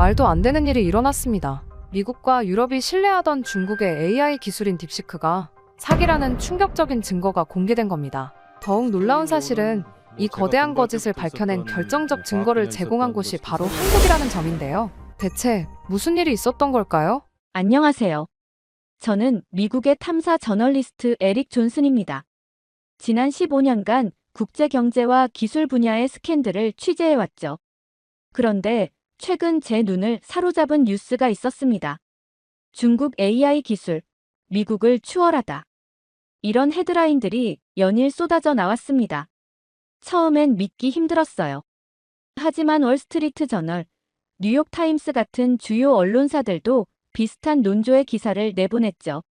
말도 안 되는 일이 일어났습니다. 미국과 유럽이 신뢰하던 중국의 AI 기술인 딥시크가 사기라는 충격적인 증거가 공개된 겁니다. 더욱 놀라운 사실은 이 거대한 거짓을 밝혀낸 결정적 증거를 제공한 곳이 바로 한국이라는 점인데요. 대체 무슨 일이 있었던 걸까요? 안녕하세요. 저는 미국의 탐사 저널리스트 에릭 존슨입니다. 지난 15년간 국제 경제와 기술 분야의 스캔들을 취재해왔죠. 그런데 최근 제 눈을 사로잡은 뉴스가 있었습니다. 중국 AI 기술, 미국을 추월하다. 이런 헤드라인들이 연일 쏟아져 나왔습니다. 처음엔 믿기 힘들었어요. 하지만 월스트리트 저널, 뉴욕타임스 같은 주요 언론사들도 비슷한 논조의 기사를 내보냈죠.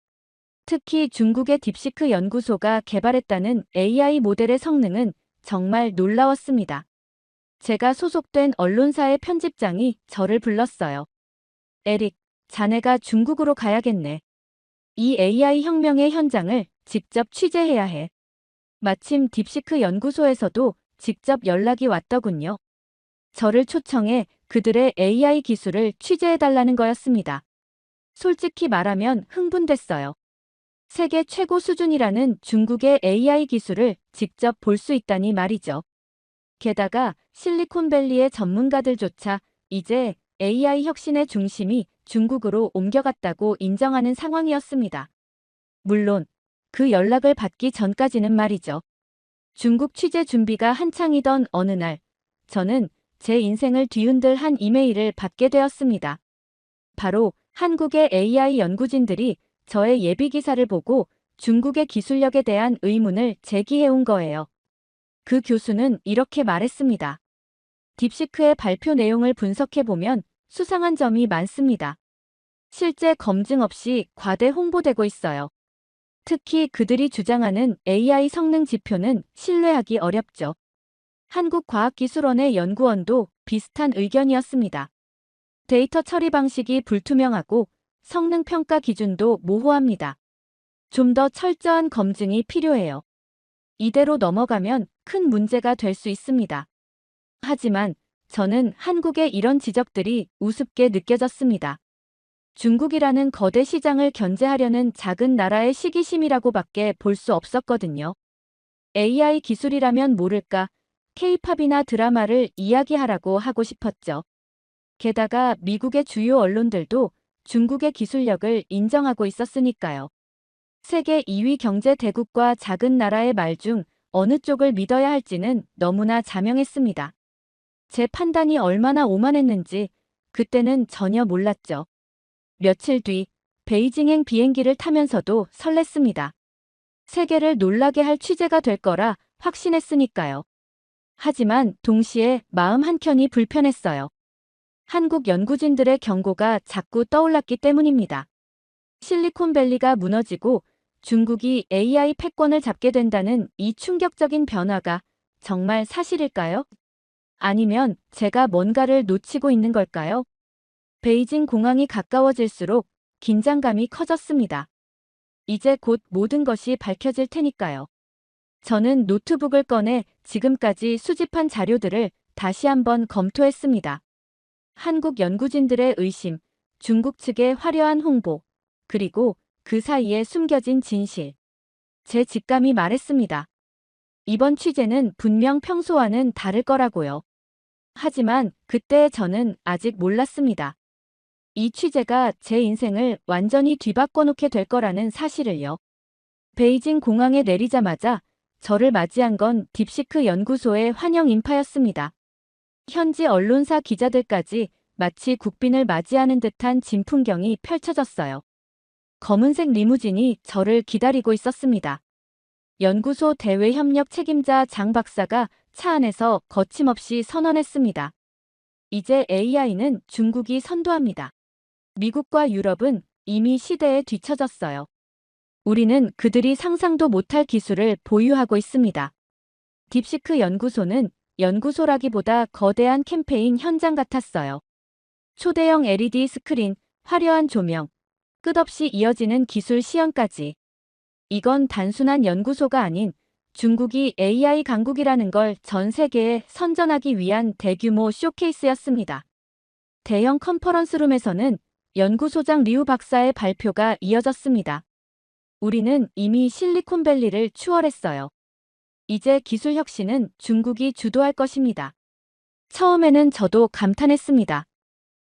특히 중국의 딥시크 연구소가 개발했다는 AI 모델의 성능은 정말 놀라웠습니다. 제가 소속된 언론사의 편집장이 저를 불렀어요. 에릭, 자네가 중국으로 가야겠네. 이 AI 혁명의 현장을 직접 취재해야 해. 마침 딥시크 연구소에서도 직접 연락이 왔더군요. 저를 초청해 그들의 AI 기술을 취재해달라는 거였습니다. 솔직히 말하면 흥분됐어요. 세계 최고 수준이라는 중국의 AI 기술을 직접 볼 수 있다니 말이죠. 게다가 실리콘밸리의 전문가들조차 이제 AI 혁신의 중심이 중국으로 옮겨갔다고 인정하는 상황이었습니다. 물론 그 연락을 받기 전까지는 말이죠. 중국 취재 준비가 한창이던 어느 날, 저는 제 인생을 뒤흔들 한 이메일을 받게 되었습니다. 바로 한국의 AI 연구진들이 저의 예비 기사를 보고 중국의 기술력에 대한 의문을 제기해온 거예요. 그 교수는 이렇게 말했습니다. 딥시크의 발표 내용을 분석해보면 수상한 점이 많습니다. 실제 검증 없이 과대 홍보되고 있어요. 특히 그들이 주장하는 AI 성능 지표는 신뢰하기 어렵죠. 한국과학기술원의 연구원도 비슷한 의견이었습니다. 데이터 처리 방식이 불투명하고 성능 평가 기준도 모호합니다. 좀 더 철저한 검증이 필요해요. 이대로 넘어가면 큰 문제가 될 수 있습니다. 하지만 저는 한국의 이런 지적들이 우습게 느껴졌습니다. 중국이라는 거대 시장을 견제하려는 작은 나라의 시기심이라고밖에 볼 수 없었거든요. AI 기술이라면 모를까 K-팝이나 드라마를 이야기하라고 하고 싶었죠. 게다가 미국의 주요 언론들도 중국의 기술력을 인정하고 있었으니까요. 세계 2위 경제 대국과 작은 나라의 말 중 어느 쪽을 믿어야 할지는 너무나 자명했습니다. 제 판단이 얼마나 오만했는지 그때는 전혀 몰랐죠. 며칠 뒤 베이징행 비행기를 타면서도 설렜습니다. 세계를 놀라게 할 취재가 될 거라 확신했으니까요. 하지만 동시에 마음 한켠이 불편했어요. 한국 연구진들의 경고가 자꾸 떠올랐기 때문입니다. 실리콘밸리가 무너지고 중국이 AI 패권을 잡게 된다는 이 충격적인 변화가 정말 사실일까요? 아니면 제가 뭔가를 놓치고 있는 걸까요? 베이징 공항이 가까워질수록 긴장감이 커졌습니다. 이제 곧 모든 것이 밝혀질 테니까요. 저는 노트북을 꺼내 지금까지 수집한 자료들을 다시 한번 검토했습니다. 한국 연구진들의 의심, 중국 측의 화려한 홍보, 그리고 그 사이에 숨겨진 진실. 제 직감이 말했습니다. 이번 취재는 분명 평소와는 다를 거라고요. 하지만 그때의 저는 아직 몰랐습니다. 이 취재가 제 인생을 완전히 뒤바꿔 놓게 될 거라는 사실을요. 베이징 공항에 내리자마자 저를 맞이한 건 딥시크 연구소의 환영 인파였습니다. 현지 언론사 기자들까지 마치 국빈을 맞이하는 듯한 진풍경이 펼쳐졌어요. 검은색 리무진이 저를 기다리고 있었습니다. 연구소 대외협력 책임자 장 박사가 차 안에서 거침없이 선언했습니다. 이제 AI는 중국이 선도합니다. 미국과 유럽은 이미 시대에 뒤처졌어요. 우리는 그들이 상상도 못할 기술을 보유하고 있습니다. 딥시크 연구소는 연구소라기보다 거대한 캠페인 현장 같았어요. 초대형 LED 스크린, 화려한 조명, 끝없이 이어지는 기술 시연까지. 이건 단순한 연구소가 아닌 중국이 AI 강국이라는 걸 전 세계에 선전하기 위한 대규모 쇼케이스였습니다. 대형 컨퍼런스룸에서는 연구소장 리우 박사의 발표가 이어졌습니다. 우리는 이미 실리콘밸리를 추월했어요. 이제 기술 혁신은 중국이 주도할 것입니다. 처음에는 저도 감탄했습니다.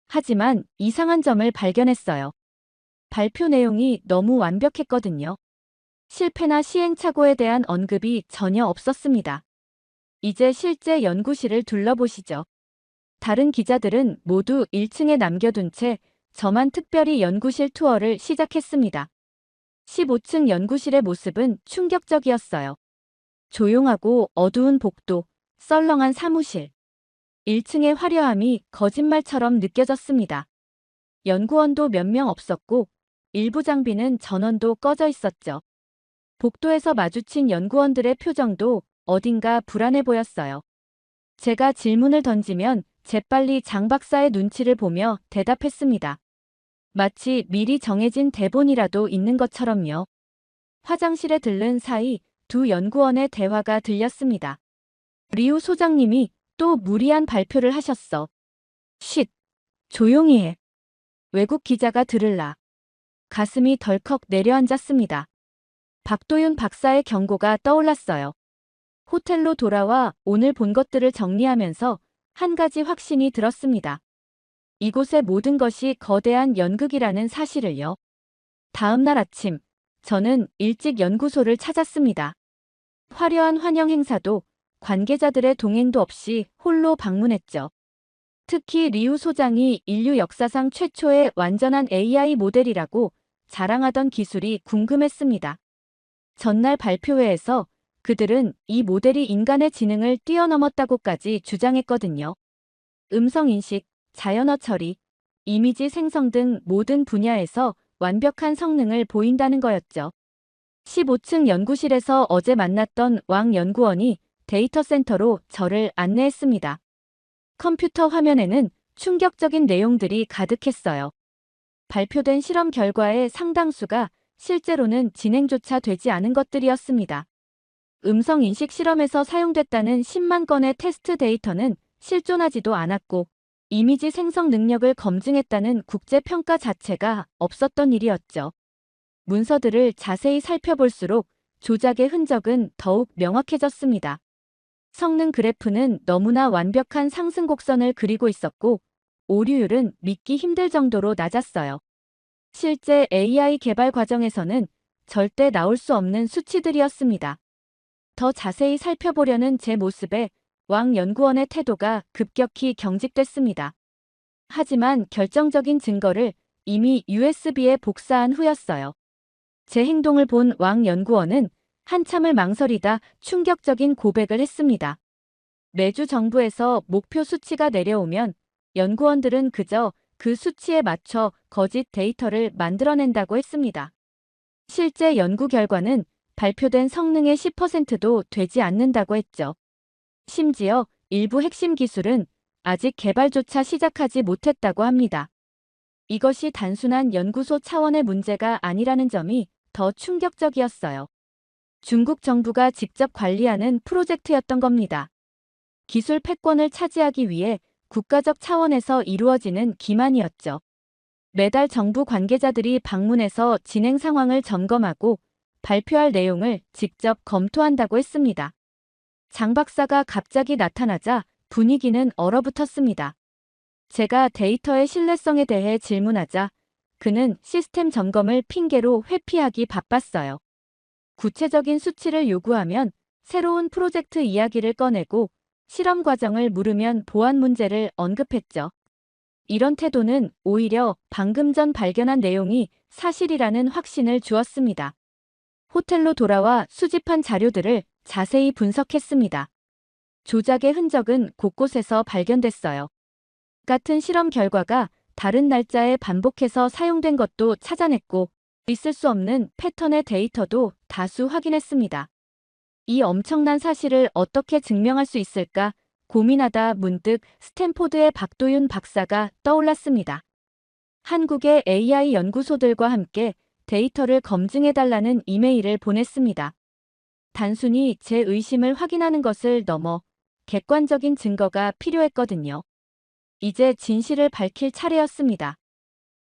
하지만 이상한 점을 발견했어요. 발표 내용이 너무 완벽했거든요. 실패나 시행착오에 대한 언급이 전혀 없었습니다. 이제 실제 연구실을 둘러보시죠. 다른 기자들은 모두 1층에 남겨둔 채 저만 특별히 연구실 투어를 시작했습니다. 15층 연구실의 모습은 충격적이었어요. 조용하고 어두운 복도, 썰렁한 사무실. 1층의 화려함이 거짓말처럼 느껴졌습니다. 연구원도 몇 명 없었고 일부 장비는 전원도 꺼져 있었죠. 복도에서 마주친 연구원들의 표정도 어딘가 불안해 보였어요. 제가 질문을 던지면 재빨리 장 박사의 눈치를 보며 대답했습니다. 마치 미리 정해진 대본이라도 있는 것처럼요. 화장실에 들른 사이 두 연구원의 대화가 들렸습니다. 리우 소장님이 또 무리한 발표를 하셨어. 쉿, 조용히 해. 외국 기자가 들을라. 가슴이 덜컥 내려앉았습니다. 박도윤 박사의 경고가 떠올랐어요. 호텔로 돌아와 오늘 본 것들을 정리하면서 한 가지 확신이 들었습니다. 이곳의 모든 것이 거대한 연극이라는 사실을요. 다음 날 아침, 저는 일찍 연구소를 찾았습니다. 화려한 환영 행사도 관계자들의 동행도 없이 홀로 방문했죠. 특히 리우 소장이 인류 역사상 최초의 완전한 AI 모델이라고 자랑하던 기술이 궁금했습니다. 전날 발표회에서 그들은 이 모델이 인간의 지능을 뛰어넘었다고까지 주장했거든요. 음성인식, 자연어 처리, 이미지 생성 등 모든 분야에서 완벽한 성능을 보인다는 거였죠. 15층 연구실에서 어제 만났던 왕 연구원이 데이터 센터로 저를 안내했습니다. 컴퓨터 화면에는 충격적인 내용들이 가득했어요. 발표된 실험 결과의 상당수가 실제로는 진행조차 되지 않은 것들이었습니다. 음성인식 실험에서 사용됐다는 10만 건의 테스트 데이터는 실존하지도 않았고, 이미지 생성 능력을 검증했다는 국제평가 자체가 없었던 일이었죠. 문서들을 자세히 살펴볼수록 조작의 흔적은 더욱 명확해졌습니다. 성능 그래프는 너무나 완벽한 상승 곡선을 그리고 있었고, 오류율은 믿기 힘들 정도로 낮았어요. 실제 AI 개발 과정에서는 절대 나올 수 없는 수치들이었습니다. 더 자세히 살펴보려는 제 모습에 왕 연구원의 태도가 급격히 경직됐습니다. 하지만 결정적인 증거를 이미 USB에 복사한 후였어요. 제 행동을 본 왕 연구원은 한참을 망설이다 충격적인 고백을 했습니다. 매주 정부에서 목표 수치가 내려오면 연구원들은 그저 그 수치에 맞춰 거짓 데이터를 만들어낸다고 했습니다. 실제 연구 결과는 발표된 성능의 10%도 되지 않는다고 했죠. 심지어 일부 핵심 기술은 아직 개발조차 시작하지 못했다고 합니다. 이것이 단순한 연구소 차원의 문제가 아니라는 점이 더 충격적이었어요. 중국 정부가 직접 관리하는 프로젝트였던 겁니다. 기술 패권을 차지하기 위해 국가적 차원에서 이루어지는 기만이었죠. 매달 정부 관계자들이 방문해서 진행 상황을 점검하고 발표할 내용을 직접 검토한다고 했습니다. 장 박사가 갑자기 나타나자 분위기는 얼어붙었습니다. 제가 데이터의 신뢰성에 대해 질문하자 그는 시스템 점검을 핑계로 회피하기 바빴어요. 구체적인 수치를 요구하면 새로운 프로젝트 이야기를 꺼내고 실험 과정을 물으면 보안 문제를 언급했죠. 이런 태도는 오히려 방금 전 발견한 내용이 사실이라는 확신을 주었습니다. 호텔로 돌아와 수집한 자료들을 자세히 분석했습니다. 조작의 흔적은 곳곳에서 발견됐어요. 같은 실험 결과가 다른 날짜에 반복해서 사용된 것도 찾아냈고, 있을 수 없는 패턴의 데이터도 다수 확인했습니다. 이 엄청난 사실을 어떻게 증명할 수 있을까 고민하다 문득 스탠포드의 박도윤 박사가 떠올랐습니다. 한국의 AI 연구소들과 함께 데이터를 검증해달라는 이메일을 보냈습니다. 단순히 제 의심을 확인하는 것을 넘어 객관적인 증거가 필요했거든요. 이제 진실을 밝힐 차례였습니다.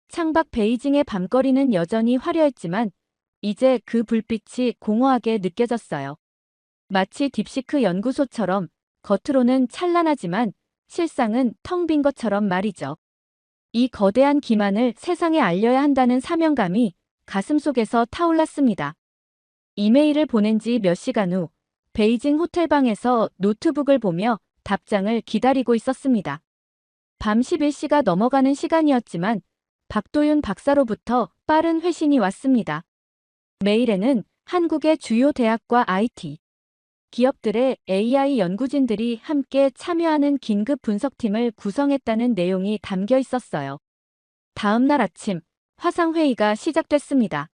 창밖 베이징의 밤거리는 여전히 화려했지만 이제 그 불빛이 공허하게 느껴졌어요. 마치 딥시크 연구소처럼 겉으로는 찬란하지만 실상은 텅 빈 것처럼 말이죠. 이 거대한 기만을 세상에 알려야 한다는 사명감이 가슴속에서 타올랐습니다. 이메일을 보낸 지 몇 시간 후 베이징 호텔방에서 노트북을 보며 답장을 기다리고 있었습니다. 밤 11시가 넘어가는 시간이었지만 박도윤 박사로부터 빠른 회신이 왔습니다. 메일에는 한국의 주요 대학과 IT 기업들의 AI 연구진들이 함께 참여하는 긴급 분석팀을 구성했다는 내용이 담겨 있었어요. 다음 날 아침, 화상회의가 시작됐습니다.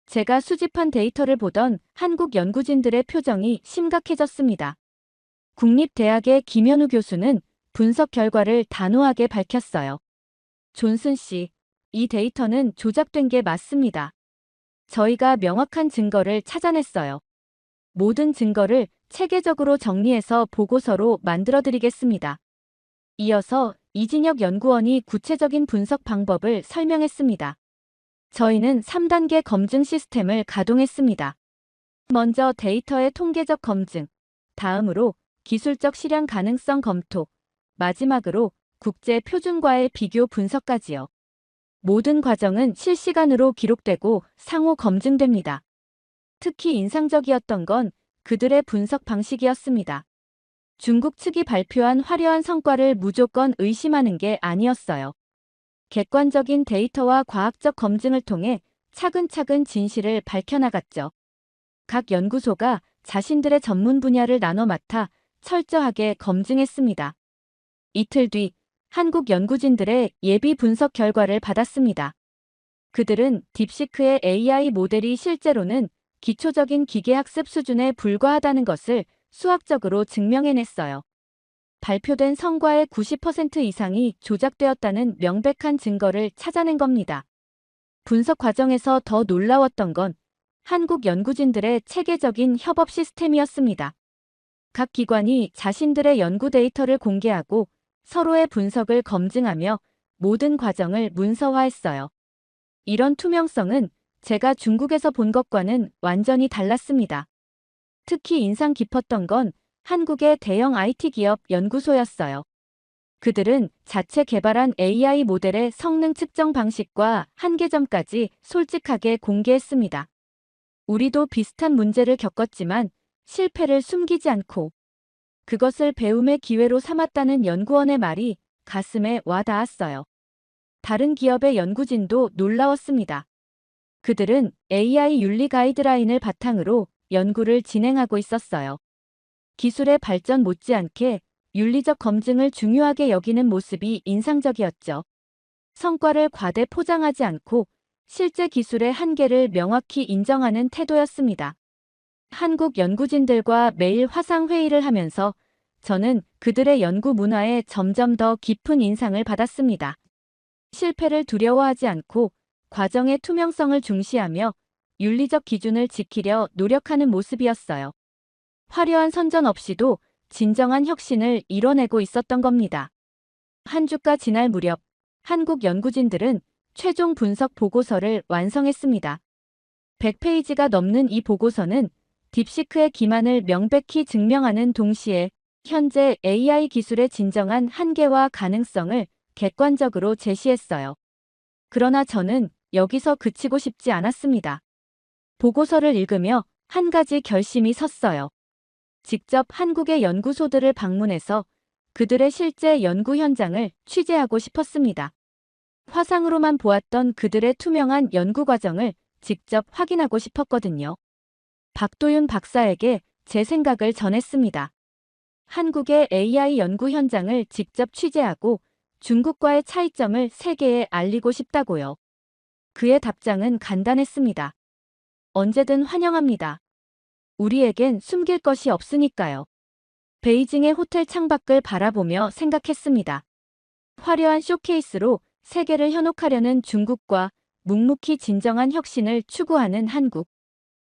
제가 수집한 데이터를 보던 한국 연구진들의 표정이 심각해졌습니다. 국립대학의 김현우 교수는 분석 결과를 단호하게 밝혔어요. 존슨 씨, 이 데이터는 조작된 게 맞습니다. 저희가 명확한 증거를 찾아냈어요. 모든 증거를 체계적으로 정리해서 보고서로 만들어드리겠습니다. 이어서 이진혁 연구원이 구체적인 분석 방법을 설명했습니다. 저희는 3단계 검증 시스템을 가동했습니다. 먼저 데이터의 통계적 검증, 다음으로 기술적 실현 가능성 검토, 마지막으로 국제 표준과의 비교 분석까지요. 모든 과정은 실시간으로 기록되고 상호 검증됩니다. 특히 인상적이었던 건 그들의 분석 방식이었습니다. 중국 측이 발표한 화려한 성과를 무조건 의심하는 게 아니었어요. 객관적인 데이터와 과학적 검증을 통해 차근차근 진실을 밝혀나갔죠. 각 연구소가 자신들의 전문 분야를 나눠 맡아 철저하게 검증했습니다. 이틀 뒤 한국 연구진들의 예비 분석 결과를 받았습니다. 그들은 딥시크의 AI 모델이 실제로는 기초적인 기계학습 수준에 불과하다는 것을 수학적으로 증명해냈어요. 발표된 성과의 90% 이상이 조작되었다는 명백한 증거를 찾아낸 겁니다. 분석 과정에서 더 놀라웠던 건 한국 연구진들의 체계적인 협업 시스템이었습니다. 각 기관이 자신들의 연구 데이터를 공개하고 서로의 분석을 검증하며 모든 과정을 문서화했어요. 이런 투명성은 제가 중국에서 본 것과는 완전히 달랐습니다. 특히 인상 깊었던 건 한국의 대형 IT 기업 연구소였어요. 그들은 자체 개발한 AI 모델의 성능 측정 방식과 한계점까지 솔직하게 공개했습니다. 우리도 비슷한 문제를 겪었지만 실패를 숨기지 않고 그것을 배움의 기회로 삼았다는 연구원의 말이 가슴에 와 닿았어요. 다른 기업의 연구진도 놀라웠습니다. 그들은 AI 윤리 가이드라인을 바탕으로 연구를 진행하고 있었어요. 기술의 발전 못지않게 윤리적 검증을 중요하게 여기는 모습이 인상적이었죠. 성과를 과대 포장하지 않고 실제 기술의 한계를 명확히 인정하는 태도였습니다. 한국 연구진들과 매일 화상회의를 하면서 저는 그들의 연구 문화에 점점 더 깊은 인상을 받았습니다. 실패를 두려워하지 않고 과정의 투명성을 중시하며 윤리적 기준을 지키려 노력하는 모습이었어요. 화려한 선전 없이도 진정한 혁신을 이뤄내고 있었던 겁니다. 한 주가 지날 무렵 한국 연구진들은 최종 분석 보고서를 완성했습니다. 100페이지가 넘는 이 보고서는 딥시크의 기만을 명백히 증명하는 동시에 현재 AI 기술의 진정한 한계와 가능성을 객관적으로 제시했어요. 그러나 저는 여기서 그치고 싶지 않았습니다. 보고서를 읽으며 한 가지 결심이 섰어요. 직접 한국의 연구소들을 방문해서 그들의 실제 연구 현장을 취재하고 싶었습니다. 화상으로만 보았던 그들의 투명한 연구 과정을 직접 확인하고 싶었거든요. 박도윤 박사에게 제 생각을 전했습니다. 한국의 AI 연구 현장을 직접 취재하고 중국과의 차이점을 세계에 알리고 싶다고요. 그의 답장은 간단했습니다. 언제든 환영합니다. 우리에겐 숨길 것이 없으니까요. 베이징의 호텔 창밖을 바라보며 생각했습니다. 화려한 쇼케이스로 세계를 현혹하려는 중국과 묵묵히 진정한 혁신을 추구하는 한국.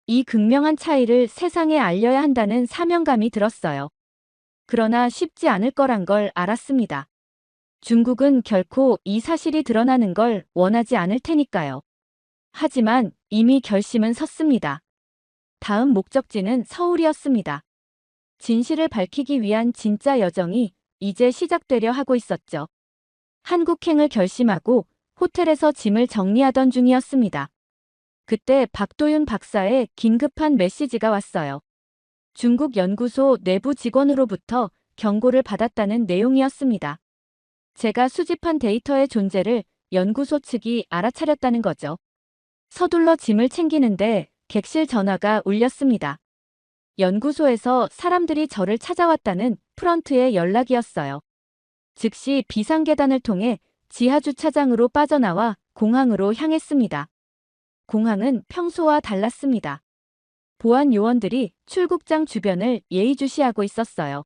이 극명한 차이를 세상에 알려야 한다는 사명감이 들었어요. 그러나 쉽지 않을 거란 걸 알았습니다. 중국은 결코 이 사실이 드러나는 걸 원하지 않을 테니까요. 하지만 이미 결심은 섰습니다. 다음 목적지는 서울이었습니다. 진실을 밝히기 위한 진짜 여정이 이제 시작되려 하고 있었죠. 한국행을 결심하고 호텔에서 짐을 정리하던 중이었습니다. 그때 박도윤 박사의 긴급한 메시지가 왔어요. 중국 연구소 내부 직원으로부터 경고를 받았다는 내용이었습니다. 제가 수집한 데이터의 존재를 연구소 측이 알아차렸다는 거죠. 서둘러 짐을 챙기는데 객실 전화가 울렸습니다. 연구소에서 사람들이 저를 찾아왔다는 프런트의 연락이었어요. 즉시 비상계단을 통해 지하주차장으로 빠져나와 공항으로 향했습니다. 공항은 평소와 달랐습니다. 보안 요원들이 출국장 주변을 예의주시하고 있었어요.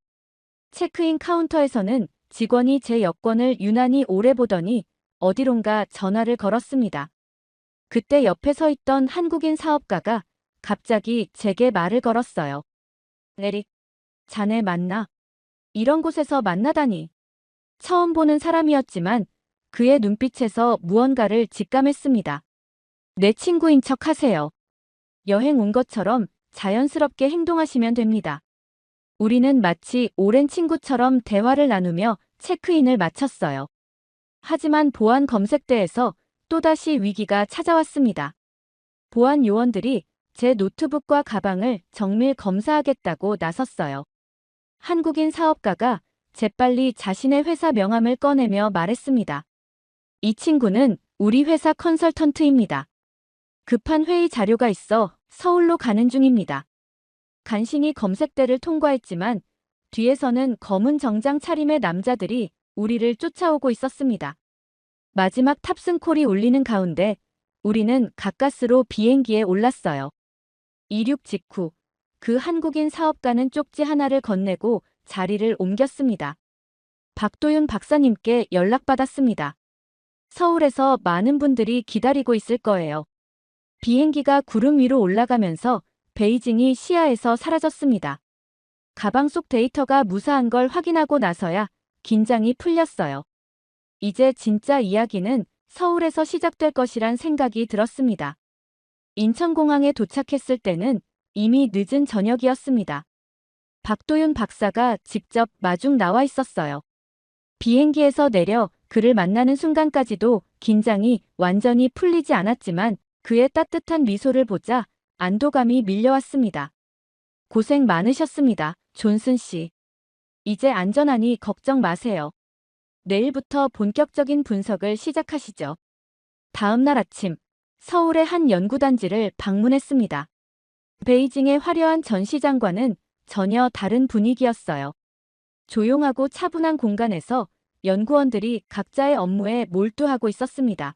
체크인 카운터에서는 직원이 제 여권을 유난히 오래 보더니 어디론가 전화를 걸었습니다. 그때 옆에 서 있던 한국인 사업가가 갑자기 제게 말을 걸었어요. 에릭, 자네 맞나? 이런 곳에서 만나다니. 처음 보는 사람이었지만 그의 눈빛에서 무언가를 직감했습니다. 내 친구인 척 하세요. 여행 온 것처럼 자연스럽게 행동하시면 됩니다. 우리는 마치 오랜 친구처럼 대화를 나누며 체크인을 마쳤어요. 하지만 보안 검색대에서 또다시 위기가 찾아왔습니다. 보안 요원들이 제 노트북과 가방을 정밀 검사하겠다고 나섰어요. 한국인 사업가가 재빨리 자신의 회사 명함을 꺼내며 말했습니다. 이 친구는 우리 회사 컨설턴트입니다. 급한 회의 자료가 있어 서울로 가는 중입니다. 간신히 검색대를 통과했지만 뒤에서는 검은 정장 차림의 남자들이 우리를 쫓아오고 있었습니다. 마지막 탑승콜이 울리는 가운데 우리는 가까스로 비행기에 올랐어요. 이륙 직후 그 한국인 사업가는 쪽지 하나를 건네고 자리를 옮겼습니다. 박도윤 박사님께 연락받았습니다. 서울에서 많은 분들이 기다리고 있을 거예요. 비행기가 구름 위로 올라가면서 베이징이 시야에서 사라졌습니다. 가방 속 데이터가 무사한 걸 확인하고 나서야 긴장이 풀렸어요. 이제 진짜 이야기는 서울에서 시작될 것이란 생각이 들었습니다. 인천공항에 도착했을 때는 이미 늦은 저녁이었습니다. 박도윤 박사가 직접 마중 나와 있었어요. 비행기에서 내려 그를 만나는 순간까지도 긴장이 완전히 풀리지 않았지만 그의 따뜻한 미소를 보자 안도감이 밀려왔습니다. 고생 많으셨습니다, 존슨 씨. 이제 안전하니 걱정 마세요. 내일부터 본격적인 분석을 시작하시죠. 다음 날 아침, 서울의 한 연구단지를 방문했습니다. 베이징의 화려한 전시장과는 전혀 다른 분위기였어요. 조용하고 차분한 공간에서 연구원들이 각자의 업무에 몰두하고 있었습니다.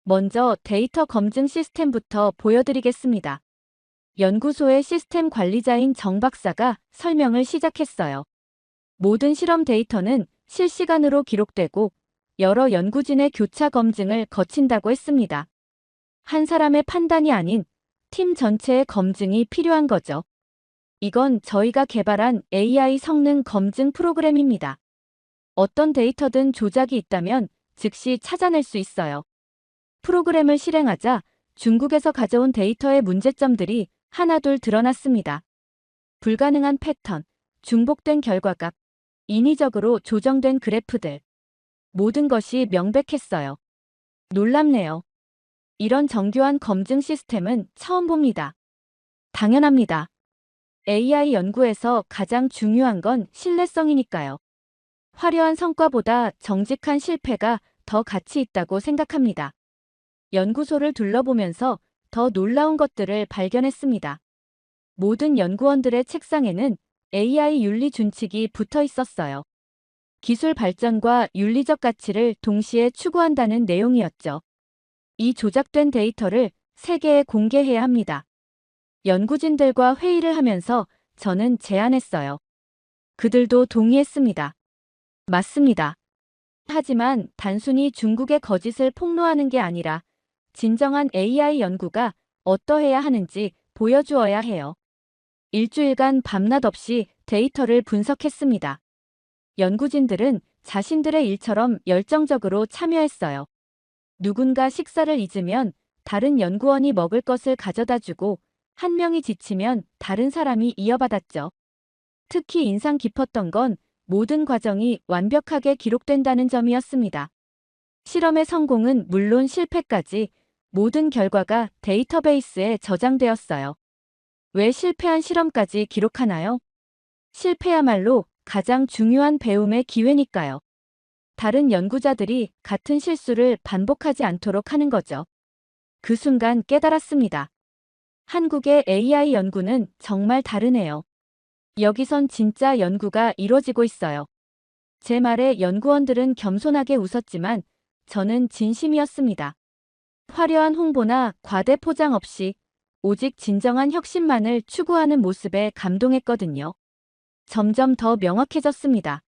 먼저 데이터 검증 시스템부터 보여드리겠습니다. 연구소의 시스템 관리자인 정 박사가 설명을 시작했어요. 모든 실험 데이터는 실시간으로 기록되고 여러 연구진의 교차 검증을 거친다고 했습니다. 한 사람의 판단이 아닌 팀 전체의 검증이 필요한 거죠. 이건 저희가 개발한 AI 성능 검증 프로그램입니다. 어떤 데이터든 조작이 있다면 즉시 찾아낼 수 있어요. 프로그램을 실행하자 중국에서 가져온 데이터의 문제점들이 하나둘 드러났습니다. 불가능한 패턴, 중복된 결과값, 인위적으로 조정된 그래프들. 모든 것이 명백했어요. 놀랍네요. 이런 정교한 검증 시스템은 처음 봅니다. 당연합니다. AI 연구에서 가장 중요한 건 신뢰성이니까요. 화려한 성과보다 정직한 실패가 더 가치 있다고 생각합니다. 연구소를 둘러보면서 더 놀라운 것들을 발견했습니다. 모든 연구원들의 책상에는 AI 윤리 준칙이 붙어 있었어요. 기술 발전과 윤리적 가치를 동시에 추구한다는 내용이었죠. 이 조작된 데이터를 세계에 공개해야 합니다. 연구진들과 회의를 하면서 저는 제안했어요. 그들도 동의했습니다. 맞습니다. 하지만 단순히 중국의 거짓을 폭로하는 게 아니라 진정한 AI 연구가 어떠해야 하는지 보여주어야 해요. 일주일간 밤낮 없이 데이터를 분석했습니다. 연구진들은 자신들의 일처럼 열정적으로 참여했어요. 누군가 식사를 잊으면 다른 연구원이 먹을 것을 가져다 주고 한 명이 지치면 다른 사람이 이어받았죠. 특히 인상 깊었던 건 모든 과정이 완벽하게 기록된다는 점이었습니다. 실험의 성공은 물론 실패까지 모든 결과가 데이터베이스에 저장되었어요. 왜 실패한 실험까지 기록하나요? 실패야말로 가장 중요한 배움의 기회니까요. 다른 연구자들이 같은 실수를 반복하지 않도록 하는 거죠. 그 순간 깨달았습니다. 한국의 AI 연구는 정말 다르네요. 여기선 진짜 연구가 이루어지고 있어요. 제 말에 연구원들은 겸손하게 웃었지만 저는 진심이었습니다. 화려한 홍보나 과대 포장 없이 오직 진정한 혁신만을 추구하는 모습에 감동했거든요. 점점 더 명확해졌습니다.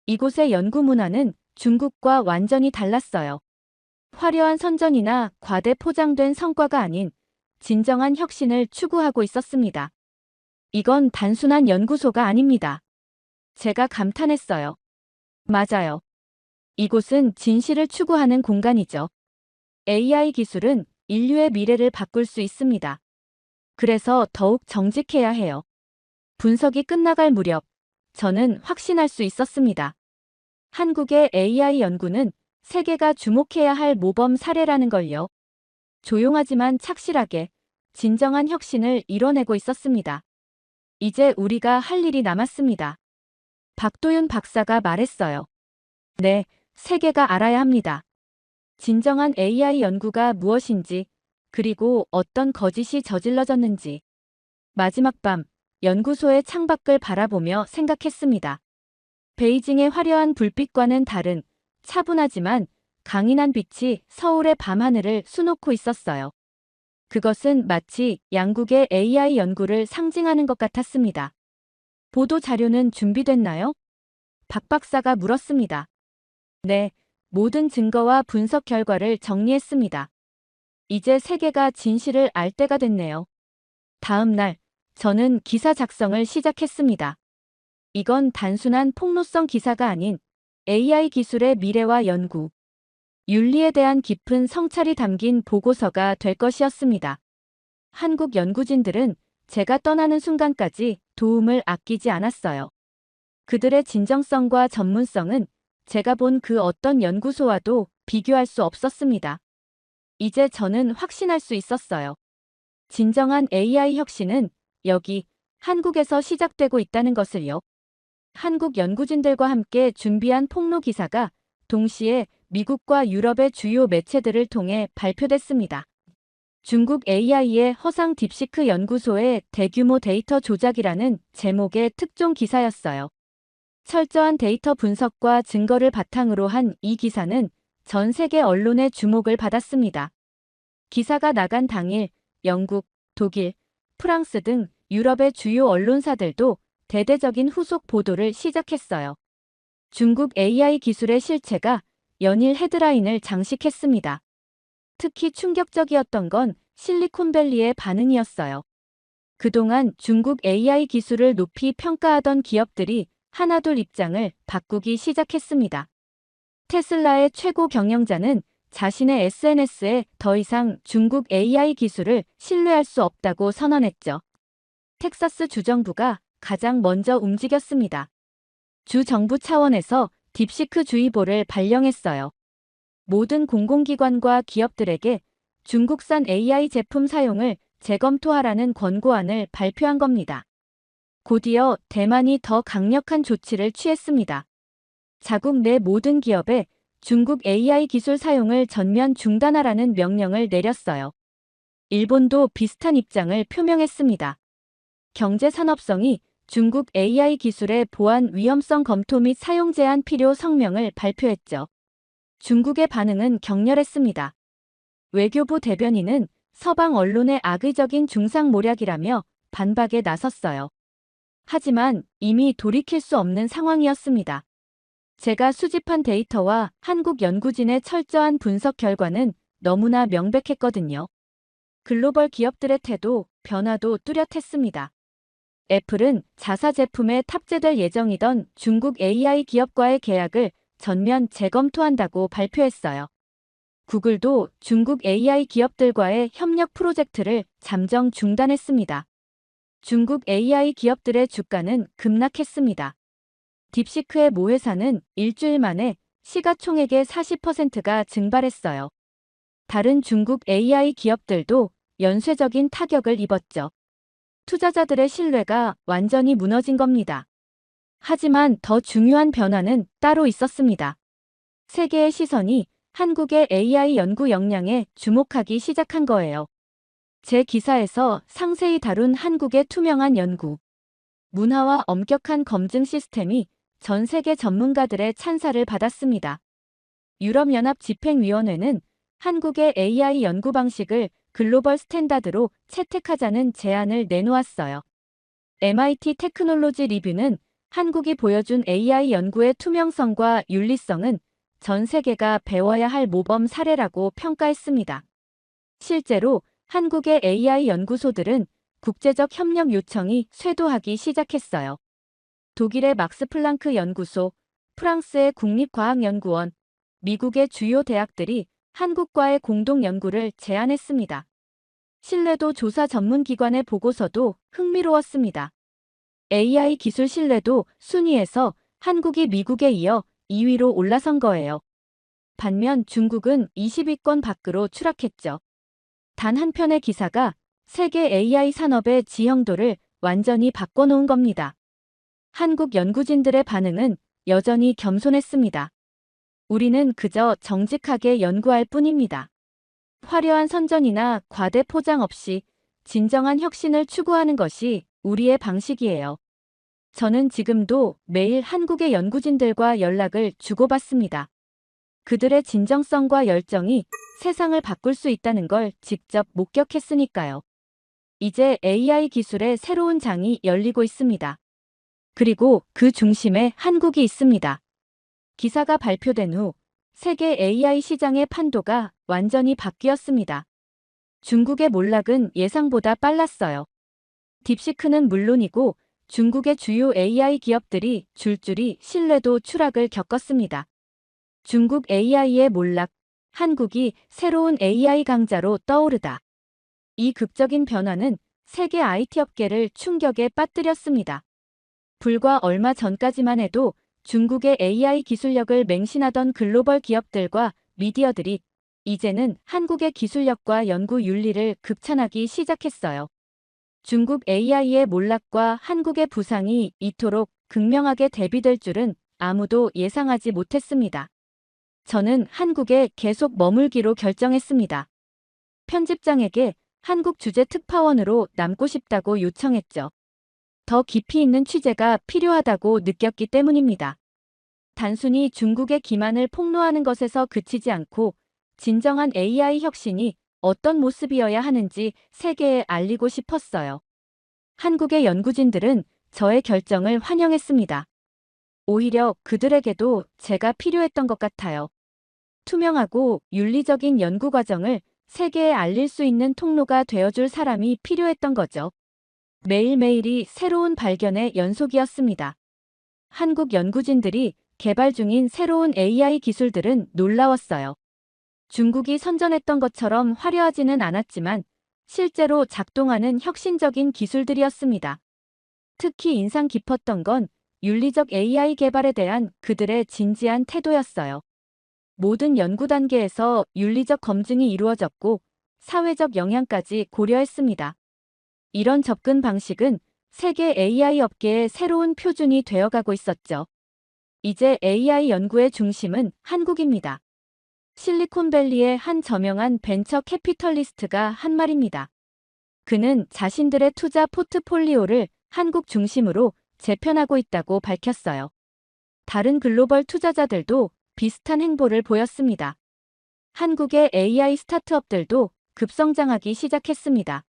이곳의 연구 문화는 중국과 완전히 달랐어요. 화려한 선전이나 과대 포장된 성과가 아닌 진정한 혁신을 추구하고 있었습니다. 이건 단순한 연구소가 아닙니다. 제가 감탄했어요. 맞아요. 이곳은 진실을 추구하는 공간이죠. AI 기술은 인류의 미래를 바꿀 수 있습니다. 그래서 더욱 정직해야 해요. 분석이 끝나갈 무렵 저는 확신할 수 있었습니다. 한국의 AI 연구는 세계가 주목해야 할 모범 사례라는 걸요. 조용하지만 착실하게 진정한 혁신을 이뤄내고 있었습니다. 이제 우리가 할 일이 남았습니다. 박도윤 박사가 말했어요. 네, 세계가 알아야 합니다. 진정한 AI 연구가 무엇인지, 그리고 어떤 거짓이 저질러졌는지. 마지막 밤, 연구소의 창밖을 바라보며 생각했습니다. 베이징의 화려한 불빛과는 다른 차분하지만 강인한 빛이 서울의 밤하늘을 수놓고 있었어요. 그것은 마치 양국의 AI 연구를 상징하는 것 같았습니다. 보도 자료는 준비됐나요? 박 박사가 물었습니다. 네, 모든 증거와 분석 결과를 정리했습니다. 이제 세계가 진실을 알 때가 됐네요. 다음 날, 저는 기사 작성을 시작했습니다. 이건 단순한 폭로성 기사가 아닌 AI 기술의 미래와 연구, 윤리에 대한 깊은 성찰이 담긴 보고서가 될 것이었습니다. 한국 연구진들은 제가 떠나는 순간까지 도움을 아끼지 않았어요. 그들의 진정성과 전문성은 제가 본 그 어떤 연구소와도 비교할 수 없었습니다. 이제 저는 확신할 수 있었어요. 진정한 AI 혁신은 여기 한국에서 시작되고 있다는 것을요. 한국 연구진들과 함께 준비한 폭로 기사가 동시에 미국과 유럽의 주요 매체들을 통해 발표됐습니다. 중국 AI의 허상 딥시크 연구소의 대규모 데이터 조작이라는 제목의 특종 기사였어요. 철저한 데이터 분석과 증거를 바탕으로 한 이 기사는 전 세계 언론의 주목을 받았습니다. 기사가 나간 당일 영국, 독일, 프랑스 등 유럽의 주요 언론사들도 대대적인 후속 보도를 시작했어요. 중국 AI 기술의 실체가 연일 헤드라인을 장식했습니다. 특히 충격적이었던 건 실리콘밸리의 반응이었어요. 그동안 중국 AI 기술을 높이 평가하던 기업들이 하나둘 입장을 바꾸기 시작했습니다. 테슬라의 최고 경영자는 자신의 SNS에 더 이상 중국 AI 기술을 신뢰할 수 없다고 선언했죠. 텍사스 주정부가 가장 먼저 움직였습니다. 주 정부 차원에서 딥시크 주의보를 발령했어요. 모든 공공기관과 기업들에게 중국산 AI 제품 사용을 재검토하라는 권고안을 발표한 겁니다. 곧이어 대만이 더 강력한 조치를 취했습니다. 자국 내 모든 기업에 중국 AI 기술 사용을 전면 중단하라는 명령을 내렸어요. 일본도 비슷한 입장을 표명했습니다. 경제산업성이 중국 AI 기술의 보안 위험성 검토 및 사용 제한 필요 성명을 발표했죠. 중국의 반응은 격렬했습니다. 외교부 대변인은 서방 언론의 악의적인 중상모략이라며 반박에 나섰어요. 하지만 이미 돌이킬 수 없는 상황이었습니다. 제가 수집한 데이터와 한국 연구진의 철저한 분석 결과는 너무나 명백했거든요. 글로벌 기업들의 태도, 변화도 뚜렷했습니다. 애플은 자사 제품에 탑재될 예정이던 중국 AI 기업과의 계약을 전면 재검토한다고 발표했어요. 구글도 중국 AI 기업들과의 협력 프로젝트를 잠정 중단했습니다. 중국 AI 기업들의 주가는 급락했습니다. 딥시크의 모 회사는 일주일 만에 시가총액의 40%가 증발했어요. 다른 중국 AI 기업들도 연쇄적인 타격을 입었죠. 투자자들의 신뢰가 완전히 무너진 겁니다. 하지만 더 중요한 변화는 따로 있었습니다. 세계의 시선이 한국의 AI 연구 역량에 주목하기 시작한 거예요. 제 기사에서 상세히 다룬 한국의 투명한 연구, 문화와 엄격한 검증 시스템이 전 세계 전문가들의 찬사를 받았습니다. 유럽연합 집행위원회는 한국의 AI 연구 방식을 글로벌 스탠다드로 채택하자는 제안을 내놓았어요. MIT 테크놀로지 리뷰는 한국이 보여준 AI 연구의 투명성과 윤리성은 전 세계가 배워야 할 모범 사례라고 평가했습니다. 실제로 한국의 AI 연구소들은 국제적 협력 요청이 쇄도하기 시작했어요. 독일의 막스 플랑크 연구소, 프랑스의 국립과학연구원, 미국의 주요 대학들이 한국과의 공동 연구를 제안했습니다. 신뢰도 조사 전문기관의 보고서도 흥미로웠습니다. AI 기술 신뢰도 순위에서 한국이 미국에 이어 2위로 올라선 거예요. 반면 중국은 20위권 밖으로 추락했죠. 단 한 편의 기사가 세계 AI 산업의 지형도를 완전히 바꿔놓은 겁니다. 한국 연구진들의 반응은 여전히 겸손했습니다. 우리는 그저 정직하게 연구할 뿐입니다. 화려한 선전이나 과대 포장 없이 진정한 혁신을 추구하는 것이 우리의 방식이에요. 저는 지금도 매일 한국의 연구진들과 연락을 주고받습니다. 그들의 진정성과 열정이 세상을 바꿀 수 있다는 걸 직접 목격했으니까요. 이제 AI 기술의 새로운 장이 열리고 있습니다. 그리고 그 중심에 한국이 있습니다. 기사가 발표된 후 세계 AI 시장의 판도가 완전히 바뀌었습니다. 중국의 몰락은 예상보다 빨랐어요. 딥시크는 물론이고 중국의 주요 AI 기업들이 줄줄이 신뢰도 추락을 겪었습니다. 중국 AI의 몰락, 한국이 새로운 AI 강자로 떠오르다. 이 극적인 변화는 세계 IT 업계를 충격에 빠뜨렸습니다. 불과 얼마 전까지만 해도 중국의 AI 기술력을 맹신하던 글로벌 기업들과 미디어들이 이제는 한국의 기술력과 연구 윤리를 극찬하기 시작했어요. 중국 AI의 몰락과 한국의 부상이 이토록 극명하게 대비될 줄은 아무도 예상하지 못했습니다. 저는 한국에 계속 머물기로 결정했습니다. 편집장에게 한국 주재 특파원으로 남고 싶다고 요청했죠. 더 깊이 있는 취재가 필요하다고 느꼈기 때문입니다. 단순히 중국의 기만을 폭로하는 것에서 그치지 않고 진정한 AI 혁신이 어떤 모습이어야 하는지 세계에 알리고 싶었어요. 한국의 연구진들은 저의 결정을 환영했습니다. 오히려 그들에게도 제가 필요했던 것 같아요. 투명하고 윤리적인 연구 과정을 세계에 알릴 수 있는 통로가 되어줄 사람이 필요했던 거죠. 매일매일이 새로운 발견의 연속이었습니다. 한국 연구진들이 개발 중인 새로운 AI 기술들은 놀라웠어요. 중국이 선전했던 것처럼 화려하지는 않았지만 실제로 작동하는 혁신적인 기술들이었습니다. 특히 인상 깊었던 건 윤리적 AI 개발에 대한 그들의 진지한 태도였어요. 모든 연구 단계에서 윤리적 검증이 이루어졌고 사회적 영향까지 고려했습니다. 이런 접근 방식은 세계 AI 업계의 새로운 표준이 되어가고 있었죠. 이제 AI 연구의 중심은 한국입니다. 실리콘밸리의 한 저명한 벤처 캐피털리스트가 한 말입니다. 그는 자신들의 투자 포트폴리오를 한국 중심으로 재편하고 있다고 밝혔어요. 다른 글로벌 투자자들도 비슷한 행보를 보였습니다. 한국의 AI 스타트업들도 급성장하기 시작했습니다.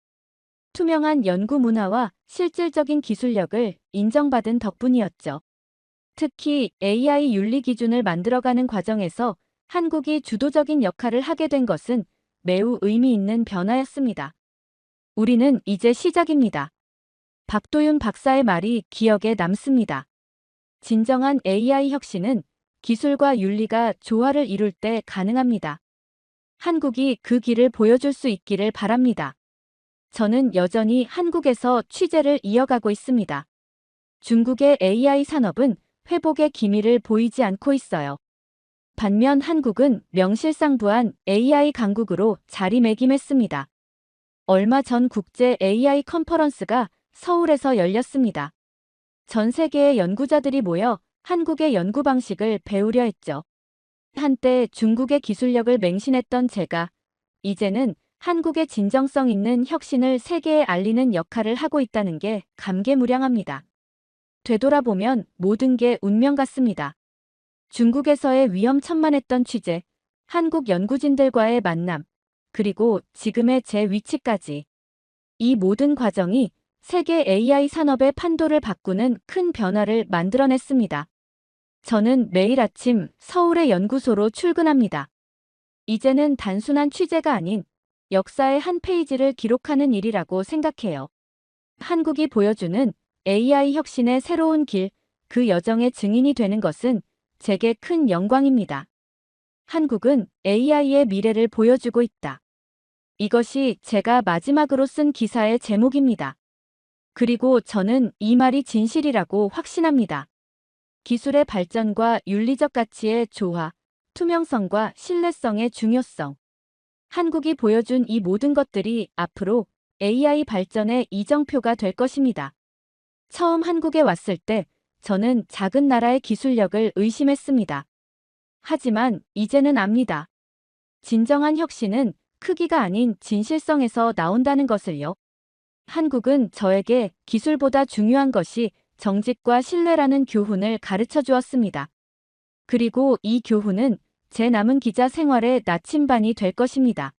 투명한 연구 문화와 실질적인 기술력을 인정받은 덕분이었죠. 특히 AI 윤리 기준을 만들어가는 과정에서 한국이 주도적인 역할을 하게 된 것은 매우 의미 있는 변화였습니다. 우리는 이제 시작입니다. 박도윤 박사의 말이 기억에 남습니다. 진정한 AI 혁신은 기술과 윤리가 조화를 이룰 때 가능합니다. 한국이 그 길을 보여줄 수 있기를 바랍니다. 저는 여전히 한국에서 취재를 이어가고 있습니다. 중국의 AI 산업은 회복의 기미를 보이지 않고 있어요. 반면 한국은 명실상부한 AI 강국으로 자리매김했습니다. 얼마 전 국제 AI 컨퍼런스가 서울에서 열렸습니다. 전 세계의 연구자들이 모여 한국의 연구 방식을 배우려 했죠. 한때 중국의 기술력을 맹신했던 제가 이제는 한국의 진정성 있는 혁신을 세계에 알리는 역할을 하고 있다는 게 감개무량합니다. 되돌아보면 모든 게 운명 같습니다. 중국에서의 위험천만했던 취재, 한국 연구진들과의 만남, 그리고 지금의 제 위치까지. 이 모든 과정이 세계 AI 산업의 판도를 바꾸는 큰 변화를 만들어냈습니다. 저는 매일 아침 서울의 연구소로 출근합니다. 이제는 단순한 취재가 아닌 역사의 한 페이지를 기록하는 일이라고 생각해요. 한국이 보여주는 AI 혁신의 새로운 길, 그 여정의 증인이 되는 것은 제게 큰 영광입니다. 한국은 AI의 미래를 보여주고 있다. 이것이 제가 마지막으로 쓴 기사의 제목입니다. 그리고 저는 이 말이 진실이라고 확신합니다. 기술의 발전과 윤리적 가치의 조화, 투명성과 신뢰성의 중요성. 한국이 보여준 이 모든 것들이 앞으로 AI 발전의 이정표가 될 것입니다. 처음 한국에 왔을 때 저는 작은 나라의 기술력을 의심했습니다. 하지만 이제는 압니다. 진정한 혁신은 크기가 아닌 진실성에서 나온다는 것을요. 한국은 저에게 기술보다 중요한 것이 정직과 신뢰라는 교훈을 가르쳐 주었습니다. 그리고 이 교훈은 제 남은 기자 생활의 나침반이 될 것입니다.